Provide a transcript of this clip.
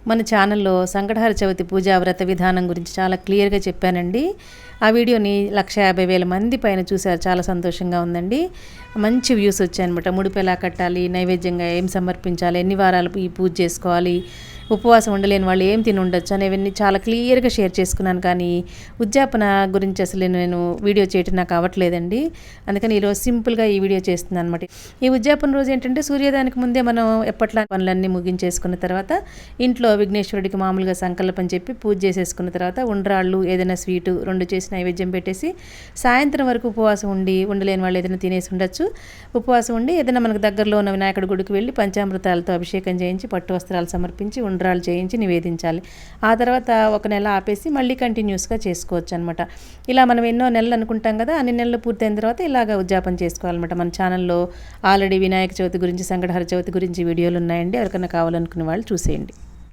మన ఛానల్లో సంకటహర చవితి పూజా వ్రత విధానం గురించి చాలా క్లియర్గా చెప్పానండి. ఆ వీడియోని 1,50,000 మంది పైన చూశారు. చాలా సంతోషంగా ఉందండి. మంచి వ్యూస్ వచ్చాయన్నమాట. ముడుపు ఎలా కట్టాలి, నైవేద్యంగా ఏం సమర్పించాలి, ఎన్ని వారాలు ఈ పూజ చేసుకోవాలి, ఉపవాసం ఉండలేని వాళ్ళు ఏం తిని ఉండొచ్చు అనేవన్నీ చాలా క్లియర్గా షేర్ చేసుకున్నాను. కానీ ఉద్యాపన గురించి అసలు నేను వీడియో చేయటం నాకు అవ్వట్లేదండి. అందుకని ఈరోజు సింపుల్గా ఈ వీడియో చేస్తున్నాను అనమాట. ఈ ఉద్యాపన రోజు ఏంటంటే సూర్యోదయానికి ముందే మనం ఎప్పట్లా పనులన్నీ ముగించేసుకున్న తర్వాత ఇంట్లో విఘ్నేశ్వరుడికి మామూలుగా సంకల్పం చెప్పి పూజ చేసేసుకున్న తర్వాత ఉండ్రాళ్ళు ఏదైనా స్వీటు 2 చేసి నైవేద్యం పెట్టేసి సాయంత్రం వరకు ఉపవాసం ఉండి ఉండలేని వాళ్ళు ఏదైనా తినేసి ఉండొచ్చు. ఉపవాసం ఉండి ఏదైనా మనకు దగ్గరలో ఉన్న వినాయకుడి గుడికి వెళ్ళి పంచామృతాలతో అభిషేకం చేయించి పట్టు వస్త్రాలు సమర్పించి ఉండ్రాలు చేయించి నివేదించాలి. ఆ తర్వాత ఒక నెల ఆపేసి మళ్ళీ కంటిన్యూస్గా చేసుకోవచ్చు అనమాట. ఇలా మనం ఎన్నో నెలలు అనుకుంటాం కదా, అన్ని నెలలు పూర్తయిన తర్వాత ఇలాగ ఉద్యాపన చేసుకోవాలన్నమాట. మన ఛానల్లో ఆల్రెడీ వినాయక చవితి గురించి, సంకటహర చవితి గురించి వీడియోలు ఉన్నాయండి. ఎవరికైనా కావాలనుకునే వాళ్ళు చూసేయండి.